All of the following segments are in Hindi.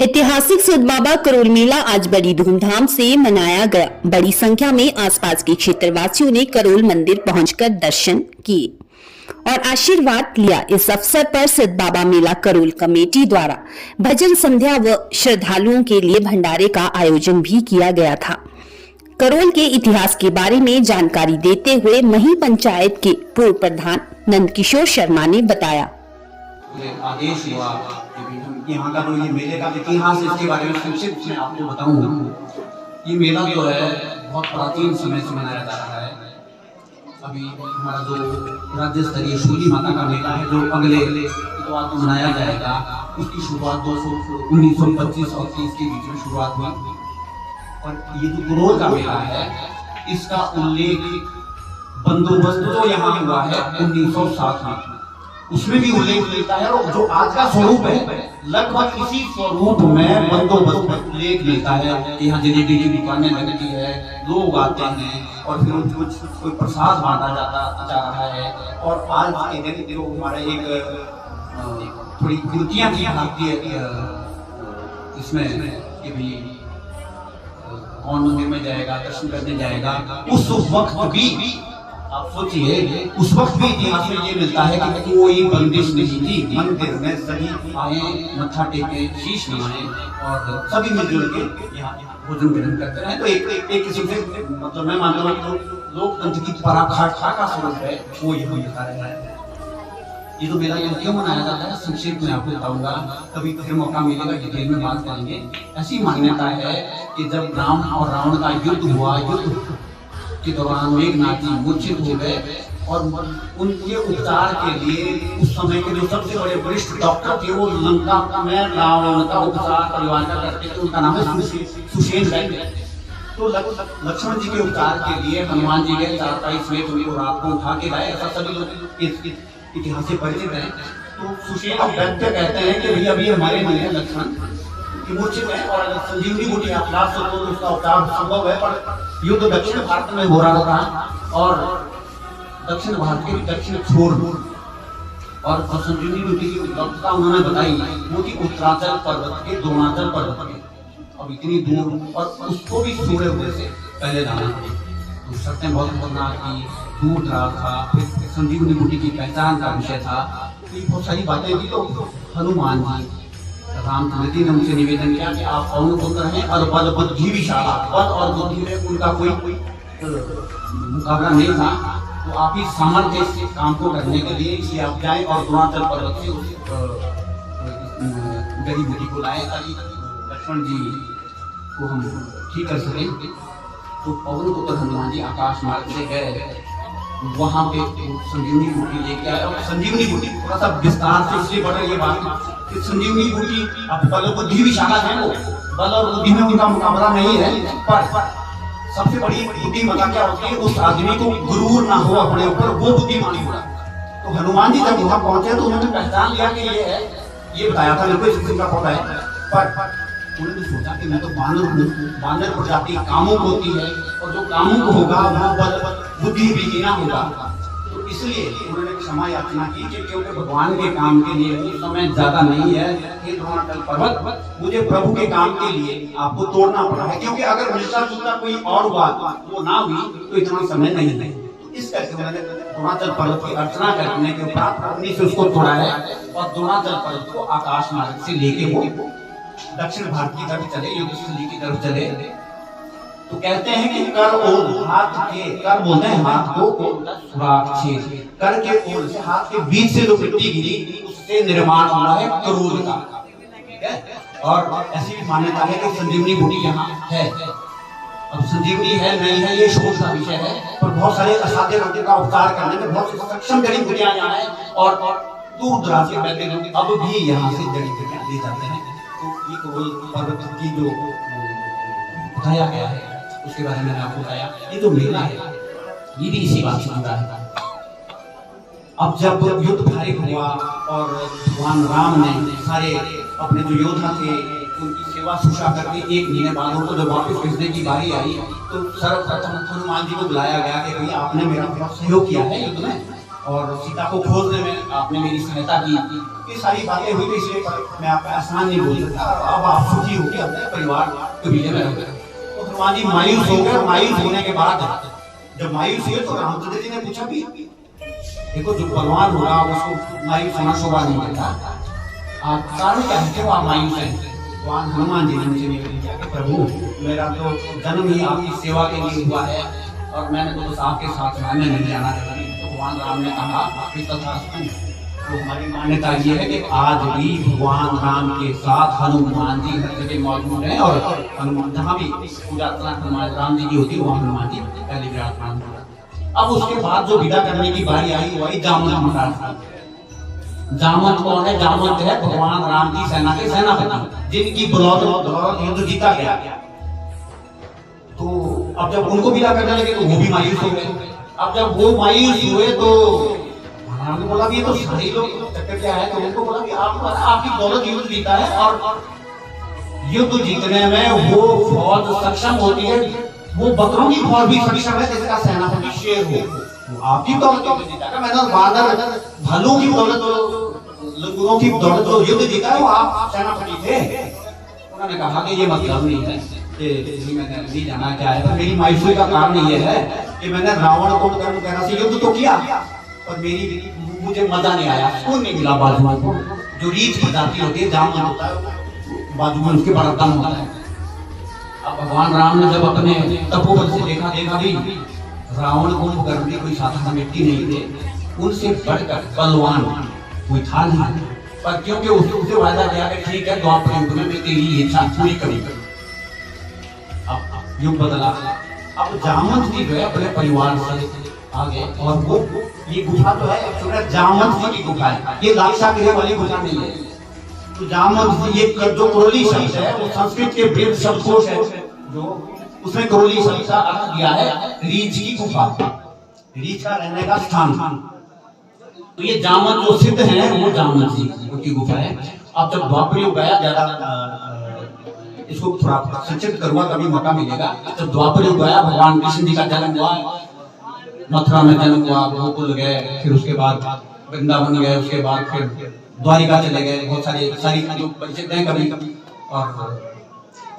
ऐतिहासिक सिद्ध बाबा करोल मेला आज बड़ी धूमधाम से मनाया गया। बड़ी संख्या में आसपास के क्षेत्रवासियों ने करोल मंदिर पहुंचकर दर्शन किए और आशीर्वाद लिया। इस अवसर पर सिद्ध बाबा मेला करोल कमेटी द्वारा भजन संध्या व श्रद्धालुओं के लिए भंडारे का आयोजन भी किया गया था। करोल के इतिहास के बारे में जानकारी देते हुए मही पंचायत के पूर्व प्रधान नंदकिशोर शर्मा ने बताया। आदेश हुआ कि यहाँ का जो ये मेले का इतिहास, इसके बारे में संक्षिप्त में आपको बताऊंगा। ये मेला जो है बहुत प्राचीन समय से मनाया जा रहा है। अभी हमारा जो राज्य स्तरीय शूली माता का मेला है, जो अगले इतवार को मनाया जाएगा, उसकी शुरुआत 1925 और 30 के बीच में शुरुआत हुई। और ये जो करोल का मेला है, इसका उल्लेख बंदोबस्त जो यहाँ हुआ है 1907 में, उसमें भी उल्लेख मिलता है। और जो आज का स्वरूप है, लगभग इसी स्वरूप में बंदोबस्त में उल्लेख मिलता है। यहाँ जलेबी की दुकानें लगती है, लोग आते हैं और फिर कुछ कोई प्रसाद बांटा जा रहा है। और आज के दिन जो हमारे एक थोड़ी कृतियाँ भी आती है इसमें कि भी कौन मंदिर में जाएगा, दर्शन करने जाएगा, उस वक्त भी आप सोचिए, उस वक्त भी इतिहास में ये मिलता है कि कोई बंदिश नहीं थी। मंदिर में सभी आए, मत्था टेके, शीश नवाए और सभी मिलजुल के यहाँ भोजन ग्रहण करते रहे। तो एक किस्म से मतलब मैं मानता हूँ कि लोकतंत्र की पराकाष्ठा का स्वरूप है, वो ये दिखा रहा है। ये तो मेरा यहाँ क्यों मनाया जाता है, संक्षेप में आपको बताऊंगा, कभी फिर मौका मिलेगा डिटेल में बात करेंगे। ऐसी मान्यता है कि जब राम और रावण का युद्ध हुआ, युद्ध के दौरान मेघनाथ जी मूर्छित हो गए और उनके उपचार के लिए उस समय के जो सबसे बड़े वरिष्ठ डॉक्टर थे, वो लंका में रावण का उपचार परिवार का करते थे। उनका नाम है सुषेण वैद्य। तो लक्ष्मण जी के उपचार के लिए हनुमान जी के चारपाई समेत उनको रात को उठा के लाए। ऐसा सभी लोग इतिहास से परिचित हैं। तो सुषेण वैद्य कहते हैं कि भैया अभी हमारे मन है लक्ष्मण मूर्छित है और अगर संजीवनी बूटी आप ला सकते हो तो उसका उपचार संभव है। पर युद्ध दक्षिण भारत में हो रहा था और दक्षिण भारत के दक्षिण छोर और संजीवनी बूटी की उपलब्धता उन्होंने बताई वो कि उत्तरांचल पर्वत के, द्रोणाचल पर्वत के, अब इतनी दूर और उसको भी सूर्य हुए से पहले जाना था। तो शर्तें बहुत खतरनाक थी, दूर दराज था, फिर संजीवनी बूटी की पहचान का विषय था, बहुत सारी बातें थी। तो हनुमान जी रामचंद्र जी ने उनसे निवेदन किया कि आप पवन पुत्र हैं और बल बुद्धि विशाला, बल और बुद्धि में उनका कोई मुकाबला नहीं था। तो आप ही सामर्थ्य से काम को करने के लिए इसलिए आप जाएं और द्रोणाचल पर्वत से गरीब बूटी को लाए ताकि लक्ष्मण जी को हम ठीक कर सकें। तो पवन पुत्र हनुमान जी आकाश मार्ग से गए, वहां पे संजीवनी बूटी लेके आए। और संजीवनी बूटी थोड़ा सा विस्तार से इसलिए बढ़ रही है बात कि संजीवनी बूटी अब बल बुद्धि विशाला है, वो बल और बुद्धि में उनका मुकाबला नहीं है। पर सबसे बड़ी बुद्धिमत्ता क्या होती है, उस आदमी को गुरूर ना हो अपने ऊपर, वो बुद्धिमानी होगा। तो हनुमान जी जब वहां पहुंचे तो उन्होंने पहचान लिया कि ये है, ये बताया था मेरे को इस किस्म का पता है। पर उन्होंने सोचा कि मैं तो बानर हूँ, बानर प्रजाति कामुक होती है और जो कामुक होगा वो बल बुद्धि भी हीना होगा। तो इसलिए उन्होंने क्षमा याचना की कि क्योंकि भगवान के काम के लिए उस समय ज्यादा नहीं है, ये द्रोणाचल पर्वत मुझे प्रभु के काम के लिए आपको तोड़ना पड़ा है, क्योंकि अगर मिलता जुलता कोई और बात वो ना हुई तो इतना समय नहीं है। तो इस करके उन्होंने द्रोणाचल पर्वत की अर्चना करने के उपरांत अपनी से उसको तोड़ा है और द्रोणाचल पर्वत को आकाश मार्ग से लेके वो दक्षिण भारत की तरफ चले, युद्धस्थली की तरफ चले। तो कहते हैं कि कर ओर हाथ के, कर बोलते हैं हाथ को, सुराक्षेत्र कर के ओर से हाथ के बीच से जो मिट्टी गिरी उससे निर्माण हुआ है करोल का। ठीक है, और ऐसी भी मान्यता है कि संजीवनी बूटी यहाँ है। अब संजीवनी है नहीं है ये शोध का विषय है, पर बहुत सारे असाध्य रोगों का उपचार करने में बहुत सक्षम जड़ी बूटियां यहाँ है और दूर दराज के बैठे लोग अब भी यहाँ से जड़ी बूटियां ले जाते हैं। तो ये करोल पर्वत की जो बताया गया है उसके बारे में मैंने आपको बताया। ये जो मेला है ये भी इसी बात से जुड़ा है। अब जब युद्ध फारिग हुआ और भगवान राम ने सारे अपने जो योद्धा थे उनकी सेवा शुश्रूषा करके एक महीने बाद उनको जब वापस भेजने की बारी आई तो सर्वप्रथम हनुमान जी को बुलाया गया कि भैया आपने मेरा बहुत सहयोग किया है युद्ध में और सीता को खोजने में आपने मेरी सहायता की। ये सारी बातें हुई, तो इसलिए मैं आपका एहसान नहीं बोल सकता। अब आप सुखी हो गए, अपने परिवार कबीले में रह गए। तो हनुमान जी मायूस हो गए। मायूस होने के बाद जब मायूस हुए तो रामचंद्र जी ने पूछा भी, देखो जो बलवान होगा उसको मायूस होना शोभा नहीं देता, आप कारण क्या है क्यों आप मायूस हैं? भगवान हनुमान जी ने मुझे निवेदन किया कि प्रभु मेरा तो जन्म ही आपकी सेवा के लिए हुआ है और मैंने तो बस आपके साथ रहने नहीं जाना चाहता। तो भगवान राम ने कहा आपकी तथास्तु। तो हमारी मान्यता ये है कि आज भी भगवान राम के साथ हनुमान जी हर जगह मौजूद हैं और हनुमान जहाँ भी पूजा अर्चना हनुमान राम जी की होती है वहाँ हनुमान जी पहले विराजमान होगा। अब उसके बाद जो विदा करने की बारी आई वो आई जामवंत महाराज। जामवंत कौन है? जामवंत है भगवान राम की सेना के सेनापति, जिनकी बदौलत युद्ध जीता गया। तो अब जब उनको विदा करने लगे तो वो भी मायूस हो गए। अब जब वो मायूस हुए तो महाराज ने बोला ये तो सारे लोग चक्कर क्या है? तो उनको बोला कि आपकी दौलत युद्ध जीता है और युद्ध जीतने में वो फौज सक्षम होती है, वो बकरों की फौज भी सक्षम है जिसका सेनापति शेर हो। आपकी दौलत युद्ध जीता है, मैंने बानर भालू की दौलत लंगूरों की दौलत जो युद्ध जीता है वो आप सेनापति थे। उन्होंने कहा कि ये मतलब नहीं है कि मैंने नहीं जाना क्या है, मेरी मायूसी का कारण ये है कि मैंने रावण को कर्ण से युद्ध तो किया पर मुझे मजा नहीं आया, सुकून नहीं मिला। बाजू को जो रीछ की जाती होती है, जाम होता है बाजू में उसके बड़ा दम होता है। अब भगवान राम ने जब अपने तपोबल से देखा भी रावण को गर्मी कोई साधारण व्यक्ति नहीं थे, उनसे बढ़कर बलवान कोई था नहीं। पर क्योंकि उससे वादा किया कि ठीक है द्वापर युग में मैं तेरी इच्छा पूरी करूंगा। अब युग बदला। अब जामवंत जी जो है अपने परिवार से आगे और वो ये गुफा जो है जामवंत जी की गुफा है, ये लाक्षागृह वाली गुफा नहीं है। तो जामवंत जी ये जो करोली शब्द है वो संस्कृत के वेद शब्दकोश है, जो उसमें करोली शब्द का अर्थ दिया है रीछ की गुफा, रीछ का रहने का स्थान। तो ये जामवंत जो सिद्ध है वो जामवंत जी की गुफा है। अब जब द्वापर युग आया, ज्यादा इसको थोड़ा संक्षिप्त करूंगा, कभी मौका मिलेगा। जब द्वापर युग आया, भगवान कृष्ण जी का जन्म हुआ, मथुरा में जन्म हुआ, गोकुल गए, फिर उसके बाद वृंदावन गए, उसके बाद फिर द्वारिका चले गए। बहुत सारी जो परिचित हैं कभी। और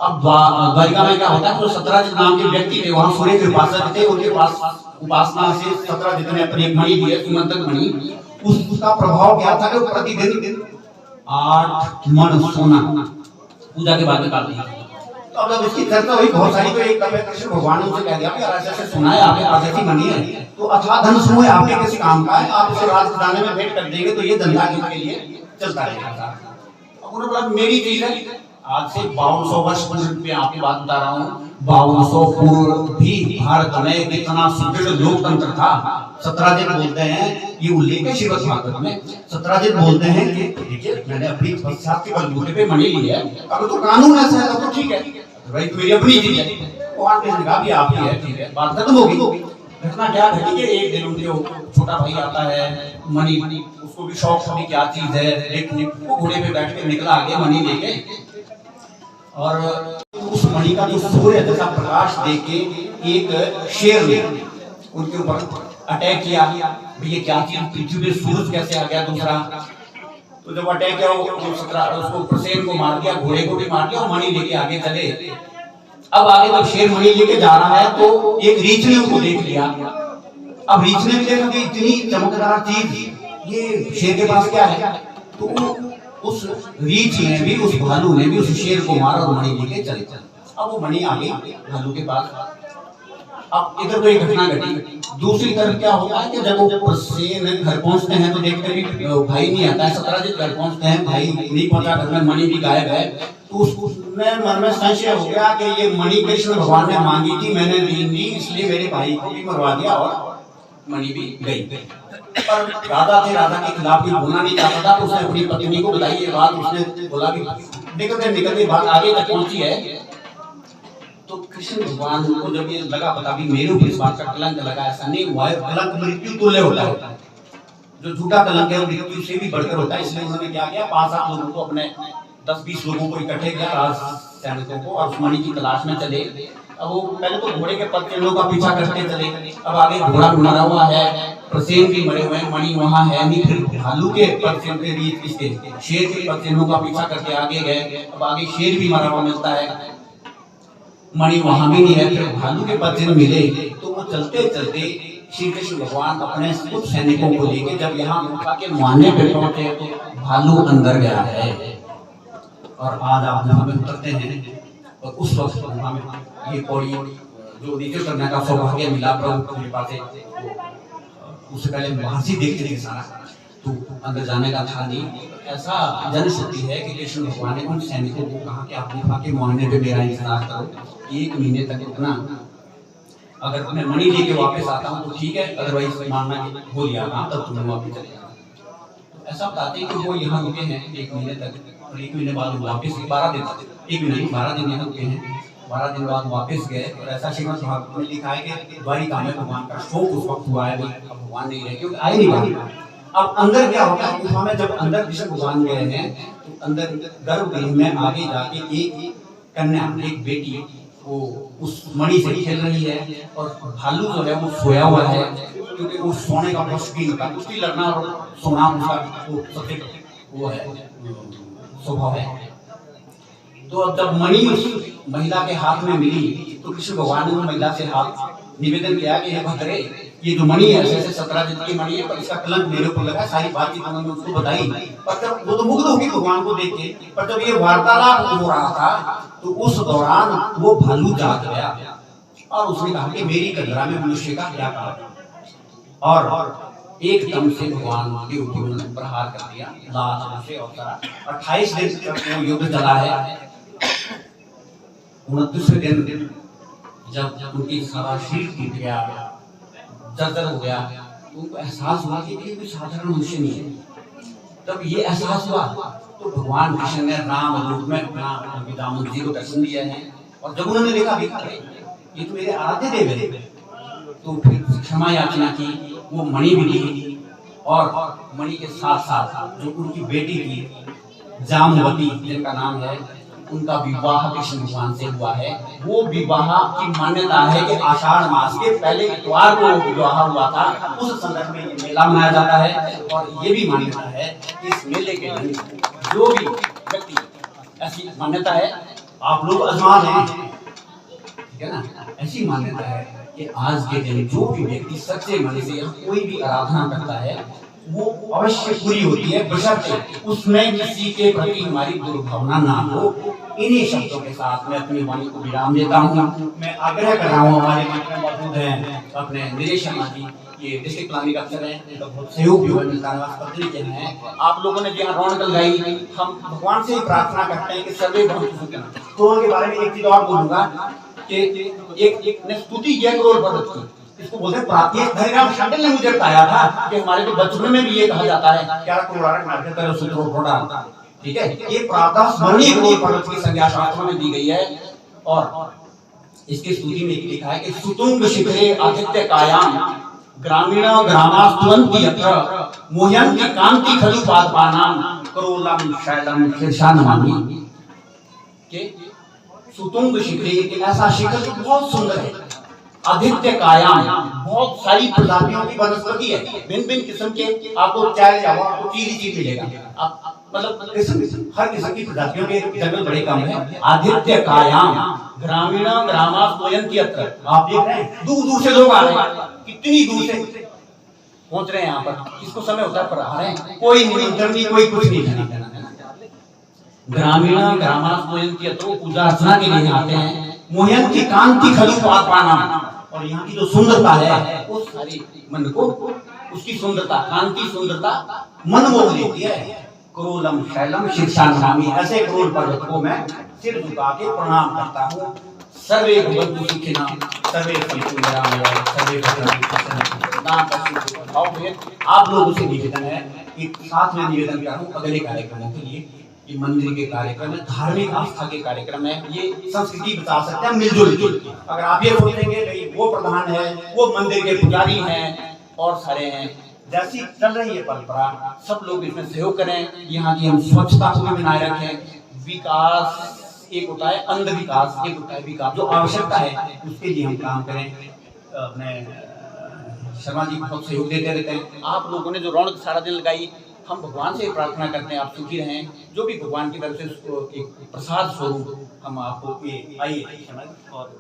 अब द्वारिका में क्या होता है, तो 17 नाम के व्यक्ति थे वहां, सूर्य के उपासक थे, उनके पास उपासना से 17 जितने अपनी एक मणि दी है, सुमंतक मणि, उसका प्रभाव क्या था कि प्रतिदिन 8 मन सोना पूजा के बाद निकाल दिया। तो अब जब इसकी चर्चा हुई बहुत सारी, तो एक कृष्ण भगवान ने उनसे कह दिया कि ऐसे सुना है आपके पास ऐसी मणि है, तो अथवा धन समूह है आपके किसी काम का है, आप उसे राज खजाने में भेंट कर देंगे तो ये धंधा के लिए चलता रहेगा। अब उन्होंने बोला मेरी चीज है। आज से 5200 वर्ष पूर्व में आपकी बात बता रहा हूँ, 5200 पूर्व भी भारत में इतना सुदृढ़ लोकतंत्र था। 17 दिन बोलते हैं, ये उल्लेख है श्रीमद् भागवत में, 17 दिन बोलते हैं कि देखिए मैंने अपनी तपस्या के बलबूते पे मणि ली है, अगर तो कानून ऐसा है तो ठीक है, भाई तो मेरी अपनी चीज है। वो आके कहा भी आपकी है, ठीक है, बात खत्म होगी। घटना क्या घटी कि एक दिन उनके छोटा भाई आता है, मणि उसको भी शौक था क्या चीज है देखने, वो घोड़े पे बैठ के निकला आगे मणि लेके, और उस मणि का जो सूर्य जैसा प्रकाश देख के एक शेर ने उनके ऊपर अटैक किया। ये क्या चीज, पृथ्वी पे सूरज कैसे आ गया दूसरा? तो जब अटैक किया उसको प्रसेन को मार दिया, घोड़े को भी मार दिया और मणि लेके आगे चले। अब आगे जब शेर मणि लेके जा रहा है तो एक रीछ ने उसको देख लिया। अब रीछ ने भी देखा कि इतनी चमकदार चीज ये शेर के पास क्या है, तो उस रीछ ने भी, उस भालू ने भी उस शेर को मारा और मणि लेके चले। अब वो मणि आ गई भालू के पास। अब इधर तो एक घटना घटी। दूसरी तरफ क्या होता है कि जब वो प्रसेन घर पहुंचते हैं तो देखते भी भाई नहीं आता है। 17 दिन घर पहुंचते हैं, भाई नहीं पहुंचा, घर में मणि भी गायब है। तो उसमें मन में संशय हो गया कि ये मणि कृष्ण भगवान ने मांगी थी, मैंने दी नहीं, इसलिए मेरे भाई को भी मरवा दिया और मणि भी गई। पर राजा थे, राजा के खिलाफ भी बोलना नहीं चाहता था, तो उसने अपनी पत्नी को बताई ये बात। उसने बोला कि निकलते बात आगे तक पहुंची है। तो कृष्ण भगवान को जब ये लगा पता भी मेरे ऊपर इस बात का कलंक लगा, ऐसा नहीं हुआ है, कलंक मृत्यु तुल्य होता है, जो झूठा कलंक है मृत्यु से भी बढ़कर होता है। इसलिए उन्होंने क्या किया, 5-7 लोगों को, अपने 10-20 लोगों को इकट्ठे किया, राज सैनिकों को, और उस मणि की तलाश में चले। अब वो पहले तो घोड़े के पत्तलों का पीछा करते चले। अब आगे घोड़ा मरा हुआ है, प्रसेन भी मरे हुए हैं, मणि वहां है नहीं, फिर भालू के परसेन पे रीत किसके, शेर के परसेनों का पीछा करके आगे गए, अब आगे शेर भी मरा हुआ मिलता है, मणि वहां भी नहीं है, फिर भालू के परसेन मिले, तो वो चलते चलते श्री कृष्ण भगवान अपने कुछ सैनिकों को लेके जब यहाँ गुफा के मुहाने पे पहुंचे तो भालू अंदर गया है। और आज आप गुफा में उतरते हैं और उस वक्त गुफा में ये पौड़ी जो नीचे करने का सौभाग्य मिला प्रभु की कृपा से, उससे पहले वहां से देखते थे सारा, तो अंदर जाने का था नहीं। ऐसा जनशक्ति है कि कृष्ण भगवान ने उन सैनिकों को कहा कि आप गुफा के मुहाने पे मेरा इंतजार करो, 1 महीने तक इतना, अगर मैं मणि लेके वापस आता हूँ तो ठीक है, अदरवाइज मानना कि हो लिया काम तब तुम्हें वापस चले जाना। तो ऐसा बताते हैं कि वो यहाँ रुके हैं 1 महीने तक, और 1 महीने बाद वापस 12 दिन, 1 महीने 12 दिन यहाँ रुके हैं, 12 दिन बाद वापस गए। और ऐसा श्रीमद् भागवत में लिखा है कि द्वारिका में भगवान का शोक उस वक्त हुआ है, अब भगवान नहीं रहे क्योंकि आए नहीं भगवान। अब अंदर क्या होगा गुफा में, जब अंदर कृष्ण भगवान गए हैं तो अंदर गर्भगृह में आगे जाके एक कन्या, एक बेटी वो उस मणि से खेल रही है, और भालू जो है वो सोया हुआ है, क्योंकि वो सोने का बहुत शौकीन होता है, कुश्ती लड़ना और सोना उसका वो सबसे वो है स्वभाव है। तो अब जब मणि उस महिला के हाथ में मिली तो कृष्ण भगवान ने उस महिला से हाथ निवेदन किया कि हे भद्रे, ये जो मणि है ऐसे 17 दिन की मणि है, पर इसका कलंक मेरे ऊपर लगा। सारी बातचीत उन्होंने उसको बताई, पर जब वो तो मुग्ध हो गई भगवान को देख के, पर जब ये वार्तालाप हो रहा था तो उस दौरान वो भालू जाग गया और उसने कहा कि मेरी कदरा में मनुष्य का क्या काम, और एकदम से भगवान के ऊपर प्रहार कर दिया लाश से, और 28 दिन तक वो युद्ध चला है। 29वें दिन जब उनकी सारा शरीर टूट गया, जर्जर हो गया, तो उनको एहसास हुआ कि ये कोई साधारण मनुष्य नहीं है। तब ये एहसास हुआ तो भगवान कृष्ण ने राम रूप में अपना दामोद जी को दर्शन दिया है, और जब उन्होंने देखा ये तो मेरे आराध्य देव है, तो फिर क्षमा याचना की, वो मणि भी ली, और मणि के साथ साथ जो उनकी बेटी थी जामवती जिनका नाम है, उनका विवाह कृष्ण भगवान से हुआ है। वो विवाह की मान्यता है कि आषाढ़ मास के पहले इतवार को विवाह हुआ था, उस संदर्भ में ये मेला मनाया जाता है। और ये भी मान्यता है कि इस मेले के दिन जो भी व्यक्ति, ऐसी मान्यता है, आप लोग अजमान हैं, ठीक है ना, ऐसी मान्यता है कि आज के दिन जो भी व्यक्ति सच्चे मन से कोई भी आराधना करता है वो अवश्य पूरी होती है, बशर्ते उसमें किसी के प्रति हमारी दुर्भावना ना हो। इन्हीं शब्दों के साथ मैं अपनी वाणी को विराम देता हूँ। मैं आग्रह कर रहा हूँ, हमारे मंच में मौजूद हैं अपने निरेश शर्मा जी, ये डिस्ट्रिक्ट प्लानिंग अफसर हैं, इनका बहुत सहयोग भी हुआ मिलता है। आप लोगों ने जहाँ रौनक लगाई, हम भगवान से ही प्रार्थना करते हैं कि सर्वे भवन्तु सुखिनः। करोल के बारे में एक चीज और बोलूंगा कि एक ने स्तुति किया करोल पर्वत की, इसको बोलते हैं प्रात्येक। धनीराम शांडिल ने मुझे बताया था कि हमारे तो बचपन में भी ये कहा जाता है, क्या करोड़ारक नाट्य करो सूत्रो थोड़ा, ठीक है, ये प्रातः स्मरणीय करोल पर्वत की संज्ञा शास्त्रों में दी गई है। और इसकी स्तुति में लिखा है कि सुतुंग शिखरे आदित्य कायाम ग्रामीण ग्रामास्तुवन्ति यत्र मोह्यन्ति कांति खलु पादपानाम करोलम शैलम शीर्षा नमामि। के सुतुंग शिखरे, ऐसा शिखर जो बहुत सुंदर है, आदित्य कायाम, बहुत सारी प्रजातियों की वनस्पति है, भिन्न भिन्न किस्म के, आपको चाय जाओ आपको चीज ही चीज मिलेगा, आप मतलब हर किस्म की प्रजातियों के जंगल बड़े कम है। आदित्य कायाम ग्रामीण ग्रामास्तुवन्ति यत्र, आप देख रहे हैं दूर दूर से लोग आ रहे हैं, कितनी दूर से पहुंच रहे हैं यहाँ पर, इसको समय होता है पर आ रहे हैं, कोई निमंत्रण नहीं, कोई कुछ नहीं करना है ना। ग्रामीण ग्रामास्तुवन्ति यत्र, पूजा अर्चना के लिए आते हैं। मोह्यन्ति कांति खलु पादपानाम, और यहाँ की जो सुंदरता है वो सारी मन को, उसकी सुंदरता, कांति सुंदरता मन मोह लेती है। करोलम शैलम शीर्षा नमामि, ऐसे करोल पर्वत को मैं सिर झुका के प्रणाम करता हूँ। सर्वे भवन्तु सुखिनः, सर्वे सन्तु निरामयाः, सर्वे भद्राणि पश्यन्तु। आप लोगों से निवेदन है कि साथ में निवेदन कर रहा हूँ अगले कार्यक्रमों के लिए, ये मंदिर के कार्यक्रम है, धार्मिक आस्था के कार्यक्रम है, ये संस्कृति बता सकते हैं मिलजुल के। अगर आप ये सोचेंगे भाई वो प्रधान है, वो मंदिर के पुजारी हैं और सारे हैं, जैसी चल रही है परंपरा, सब लोग इसमें सहयोग करें। यहाँ की हम स्वच्छता को भी बनाए रखें। विकास एक होता है, अंध विकास एक होता है विकास, जो आवश्यकता है उसके लिए हम काम करें। अपने शर्मा जी बहुत सहयोग देते रहते हैं। आप लोगों ने जो रौनक सारा दिन लगाई, हम भगवान से प्रार्थना करते हैं आप सुखी रहें। जो भी भगवान की तरफ से एक प्रसाद स्वरूप हम आपको ये आइए शर्मा जी और